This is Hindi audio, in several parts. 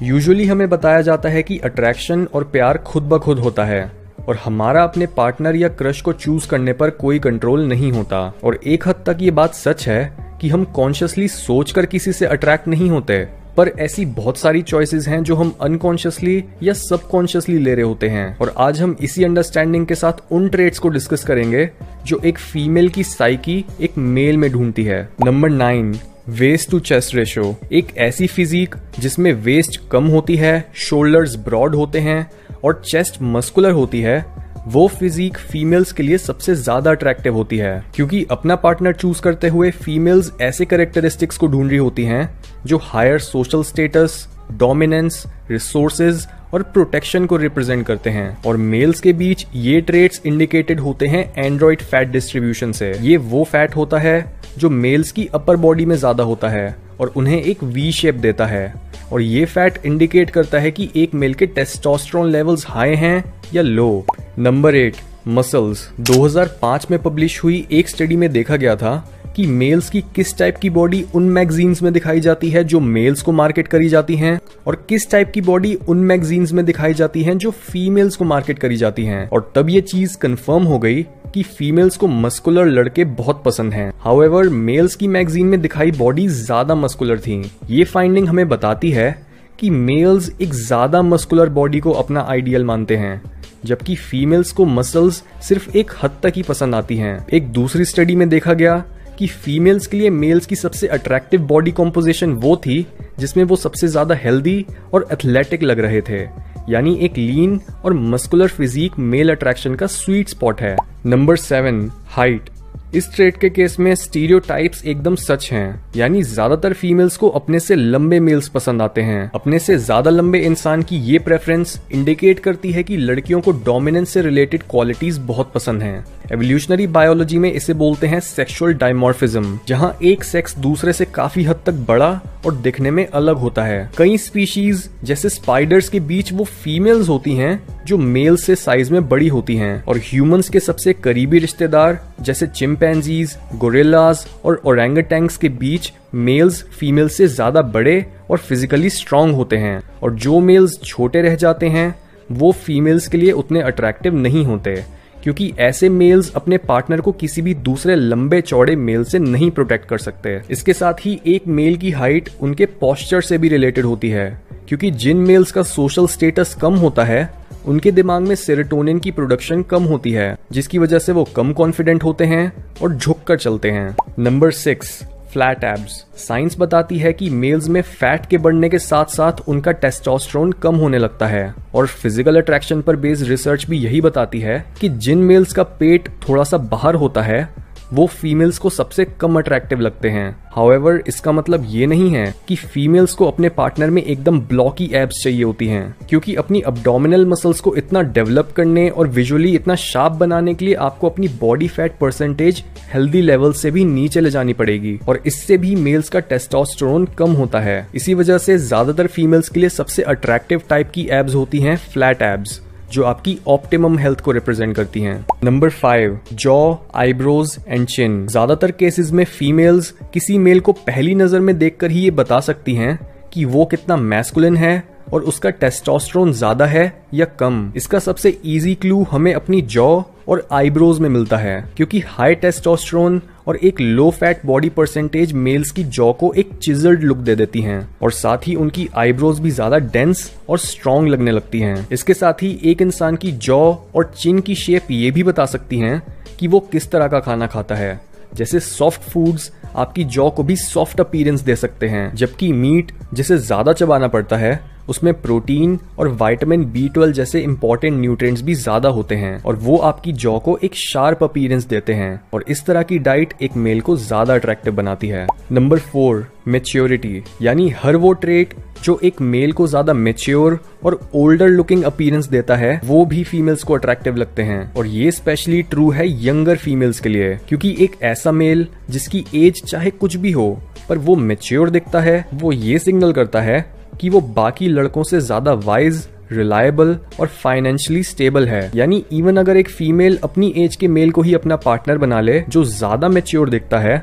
यूजुअली हमें बताया जाता है कि अट्रैक्शन और प्यार खुद ब खुद होता है और हमारा अपने पार्टनर या क्रश को चूज करने पर कोई कंट्रोल नहीं होता। और एक हद तक ये बात सच है कि हम कॉन्शियसली सोचकर किसी से अट्रैक्ट नहीं होते, पर ऐसी बहुत सारी चॉइसेस हैं जो हम अनकॉन्शियसली या सबकॉन्शियसली ले रहे होते हैं। और आज हम इसी अंडरस्टैंडिंग के साथ उन ट्रेट्स को डिस्कस करेंगे जो एक फीमेल की साइकी एक मेल में ढूंढती है। Number 9, waist to chest ratio. एक ऐसी फिजिक जिसमें वेस्ट कम होती है, शोल्डर्स ब्रॉड होते हैं और चेस्ट मस्कुलर होती है, वो फिजिक फीमेल्स के लिए सबसे ज्यादा अट्रैक्टिव होती है। क्योंकि अपना पार्टनर चूज करते हुए फीमेल्स ऐसे कैरेक्टरिस्टिक्स को ढूंढ रही होती हैं जो higher social status, dominance, resources और प्रोटेक्शन को रिप्रेजेंट करते हैं। और मेल्स के बीच ये ट्रेट्स इंडिकेटेड होते हैं एंड्रॉइड फैट डिस्ट्रीब्यूशन से। ये वो फैट होता है जो मेल्स की अपर बॉडी में ज्यादा होता है और उन्हें एक वी शेप देता है। और ये फैट इंडिकेट करता है कि एक मेल के टेस्टोस्टेरोन लेवल्स हाई हैं या लो। Number 8, muscles. 2005 में पब्लिश हुई एक स्टडी में देखा गया था कि मेल्स की किस टाइप की बॉडी उन मैगजीन्स में दिखाई जाती है जो मेल्स को मार्केट करी जाती हैं और किस टाइप की बॉडी उन मैगजीन्स में दिखाई जाती हैं जो फीमेल्स को मार्केट करी जाती हैं। और तब ये चीज कंफर्म हो गई कि फीमेल्स को मस्कुलर लड़के बहुत पसंद हैं। हाउएवर मेल्स की मैगजीन में दिखाई बॉडी ज्यादा मस्कुलर थी। ये फाइंडिंग हमें बताती है कि मेल्स एक ज्यादा मस्कुलर बॉडी को अपना आइडियल मानते हैं, जबकि फीमेल्स को मसल्स सिर्फ एक हद तक ही पसंद आती हैं। एक दूसरी स्टडी में देखा गया कि फीमेल्स के लिए मेल्स की सबसे अट्रैक्टिव बॉडी कॉम्पोजिशन वो थी जिसमें वो सबसे ज्यादा हेल्दी और एथलेटिक लग रहे थे। यानी एक लीन और मस्कुलर फिजिक मेल अट्रैक्शन का स्वीट स्पॉट है। Number 7, height. इस ट्रेट के केस में स्टीरियोटाइप्स एकदम सच हैं। यानी ज्यादातर फीमेल्स को अपने से लंबे मेल्स पसंद आते हैं। अपने से ज्यादा लंबे इंसान की ये प्रेफरेंस इंडिकेट करती है कि लड़कियों को डोमिनेंस से रिलेटेड क्वालिटीज बहुत पसंद हैं। एवोल्यूशनरी बायोलॉजी में इसे बोलते हैं सेक्सुअल डायमॉर्फिज्म, जहां एक सेक्स दूसरे से काफी हद तक बड़ा और दिखने में अलग होता है। कई स्पीशीज जैसे स्पाइडर्स के बीच वो फीमेल्स होती हैं जो मेल से साइज में बड़ी होती हैं। और ह्यूमंस के सबसे करीबी रिश्तेदार जैसे चिंपैंजीज, गोरिल्लाज और ओरंगुटैंग्स के बीच मेल्स फीमेल से ज्यादा बड़े और फिजिकली स्ट्रांग होते हैं। और जो मेल्स छोटे रह जाते हैं वो फीमेल्स के लिए उतने अट्रैक्टिव नहीं होते, क्योंकि ऐसे मेल्स अपने पार्टनर को किसी भी दूसरे लंबे चौड़े मेल से नहीं प्रोटेक्ट कर सकते। इसके साथ ही एक मेल की हाइट उनके पोस्चर से भी रिलेटेड होती है, क्योंकि जिन मेल्स का सोशल स्टेटस कम होता है उनके दिमाग में सेरोटोनिन की प्रोडक्शन कम होती है, जिसकी वजह से वो कम कॉन्फिडेंट होते हैं और झुककर चलते हैं। Number 6, flat abs. साइंस बताती है कि मेल्स में फैट के बढ़ने के साथ साथ उनका टेस्टोस्टेरोन कम होने लगता है। और फिजिकल अट्रैक्शन पर बेस्ड रिसर्च भी यही बताती है कि जिन मेल्स का पेट थोड़ा सा बाहर होता है वो फीमेल्स को सबसे कम अट्रैक्टिव लगते हैं। हाउएवर इसका मतलब ये नहीं है कि फीमेल्स को अपने पार्टनर में एकदम ब्लॉकी एब्स चाहिए होती हैं, क्योंकि अपनी अब्डोमिनल मसल्स को इतना डेवलप करने और विजुअली इतना शार्प बनाने के लिए आपको अपनी body fat percentage healthy level से भी नीचे ले जानी पड़ेगी और इससे भी मेल्स का टेस्टोस्टेरोन कम होता है। इसी वजह से ज्यादातर फीमेल्स के लिए सबसे अट्रैक्टिव टाइप की एब्स होती हैं फ्लैट एब्स, जो आपकी ऑप्टिमम हेल्थ को रिप्रेजेंट करती हैं। Number 5, jaw, eyebrows and chin. ज्यादातर केसेस में फीमेल्स किसी मेल को पहली नजर में देखकर ही ये बता सकती हैं कि वो कितना मैस्कुलिन है और उसका टेस्टोस्टेरोन ज्यादा है या कम। इसका सबसे इजी क्लू हमें अपनी जॉ और आईब्रोज में मिलता है, क्योंकि हाई टेस्टोस्टेरोन और एक low fat body percentage males की जॉ को एक चिजल्ड लुक दे देती हैं और साथ ही उनकी आईब्रोज भी ज्यादा डेंस और स्ट्रॉन्ग लगने लगती हैं। इसके साथ ही एक इंसान की जॉ और चिन की शेप ये भी बता सकती हैं कि वो किस तरह का खाना खाता है। जैसे सॉफ्ट फूड्स आपकी जॉ को भी सॉफ्ट अपीयरेंस दे सकते हैं, जबकि मीट जिसे ज्यादा चबाना पड़ता है उसमें प्रोटीन और विटामिन B12 जैसे इंपॉर्टेंट न्यूट्रिएंट्स भी ज्यादा होते हैं और वो आपकी जॉ को एक शार्प अपीयरेंस देते हैं और इस तरह की डाइट एक मेल को ज्यादा अट्रैक्टिव बनाती है। Number 4, maturity. यानी हर वो ट्रेट जो एक मेल को ज्यादा मैच्योर और ओल्डर लुकिंग अपीयरेंस देता है वो भी फीमेल्स को अट्रैक्टिव लगते हैं। और ये स्पेशली ट्रू है यंगर फीमेल्स के लिए, क्योंकि एक ऐसा मेल जिसकी एज चाहे कुछ भी हो पर वो मैच्योर दिखता है, वो ये सिग्नल करता है कि वो बाकी लड़कों से ज्यादा वाइज, रिलायबल और फाइनेंशियली स्टेबल है। यानी इवन अगर एक फीमेल अपनी एज के मेल को ही अपना पार्टनर बना ले जो ज्यादा मैच्योर दिखता है,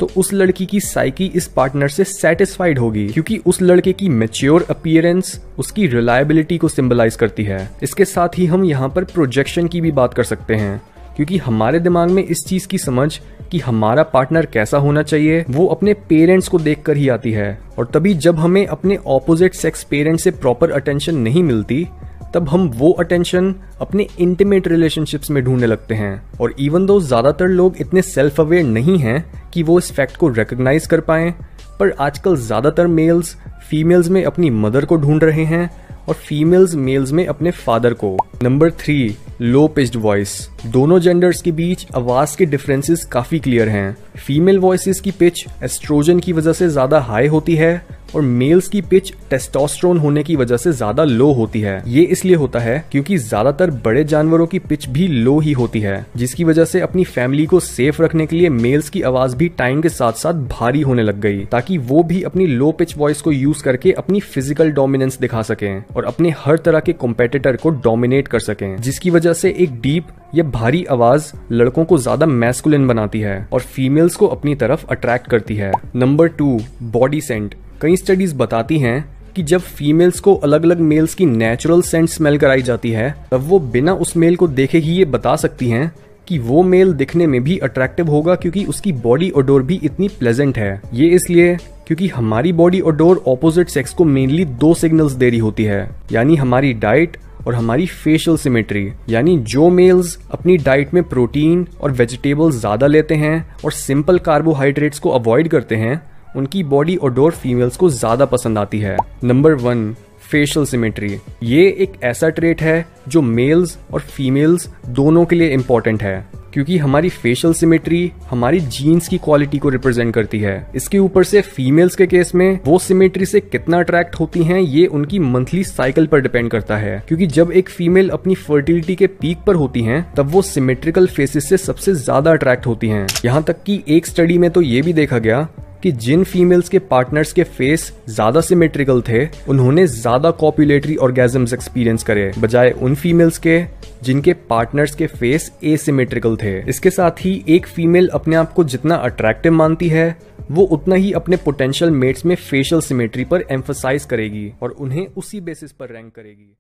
तो उस लड़की की साइकी इस पार्टनर से सेटिस्फाइड होगी, क्योंकि उस लड़के की मैच्योर अपीयरेंस उसकी रिलायबिलिटी को सिंबलाइज करती है। इसके साथ ही हम यहाँ पर प्रोजेक्शन की भी बात कर सकते हैं, क्योंकि हमारे दिमाग में इस चीज की समझ कि हमारा पार्टनर कैसा होना चाहिए वो अपने पेरेंट्स को देखकर ही आती है। और तभी जब हमें अपने ऑपोजिट सेक्स पेरेंट्स से प्रॉपर अटेंशन नहीं मिलती, तब हम वो अटेंशन अपने इंटीमेट रिलेशनशिप्स में ढूंढने लगते हैं। और इवन दो ज्यादातर लोग इतने सेल्फ अवेयर नहीं हैं कि वो इस फैक्ट को रिकॉग्नाइज कर पाएं, पर आजकल ज्यादातर मेल्स फीमेल्स में अपनी मदर को ढूंढ रहे हैं और फीमेल्स मेल्स में अपने फादर को। नंबर 3, लो पिच्ड वॉइस। दोनों जेंडर्स के बीच आवाज के डिफरेंसेस काफी क्लियर हैं। फीमेल वॉइसेस की पिच एस्ट्रोजन की वजह से ज्यादा हाई होती है और मेल्स की पिच टेस्टोस्टेरोन होने की वजह से ज्यादा लो होती है। ये इसलिए होता है क्योंकि ज्यादातर बड़े जानवरों की पिच भी लो ही होती है, जिसकी वजह से अपनी फैमिली को सेफ रखने के लिए मेल्स की आवाज भी टाइम के साथ साथ भारी होने लग गई, ताकि वो भी अपनी लो पिच वॉइस को यूज करके अपनी फिजिकल डोमिनेंस दिखा सकें और अपने हर तरह के कॉम्पिटिटर को डोमिनेट कर सकें, जिसकी वजह से एक डीप या भारी आवाज लड़कों को ज्यादा मैस्कुलिन बनाती है और फीमेल्स को अपनी तरफ अट्रैक्ट करती है। Number 2, body scent. कई स्टडीज बताती हैं कि जब फीमेल्स को अलग अलग मेल्स की नेचुरल सेंट स्मेल कराई जाती है, तब वो बिना उस मेल को देखे ही ये बता सकती हैं कि वो मेल दिखने में भी अट्रैक्टिव होगा, क्योंकि उसकी बॉडी ओडोर भी इतनी प्लेजेंट है। ये इसलिए क्योंकि हमारी बॉडी ओडोर ऑपोजिट सेक्स को मेनली 2 सिग्नल्स दे रही होती है, यानी हमारी डाइट और हमारी फेशियल सिमेट्री। यानी जो मेल्स अपनी डाइट में प्रोटीन और वेजिटेबल्स ज्यादा लेते हैं और सिंपल कार्बोहाइड्रेट्स को अवॉइड करते हैं, उनकी बॉडी ओडोर फीमेल्स को ज्यादा पसंद आती है। Number 1, facial symmetry. ये एक ऐसा ट्रेट है जो मेल्स और फीमेल्स दोनों के लिए इंपॉर्टेंट है, क्योंकि हमारी फेशियल सिमेट्री हमारी जीन्स की क्वालिटी को रिप्रेजेंट करती है। इसके ऊपर से फीमेल्स के केस में वो सिमेट्री से कितना अट्रैक्ट होती हैं ये उनकी मंथली साइकिल पर डिपेंड करता है, क्योंकि जब एक फीमेल अपनी फर्टिलिटी के पीक पर होती हैं, तब वो सिमेट्रिकल फेसेस से सबसे ज्यादा अट्रैक्ट होती हैं। यहाँ तक कि एक स्टडी में तो ये भी देखा गया कि जिन फीमेल्स के पार्टनर्स के फेस ज्यादा सिमेट्रिकल थे, उन्होंने ज्यादा कॉपुलेटरी ऑर्गेजम्स एक्सपीरियंस करे, बजाय उन फीमेल्स के जिनके पार्टनर्स के फेस एसिमेट्रिकल थे। इसके साथ ही एक फीमेल अपने आप को जितना अट्रैक्टिव मानती है, वो उतना ही अपने पोटेंशियल मेट्स में फेशियल सिमेट्री पर एम्फसाइज करेगी और उन्हें उसी बेसिस पर रैंक करेगी।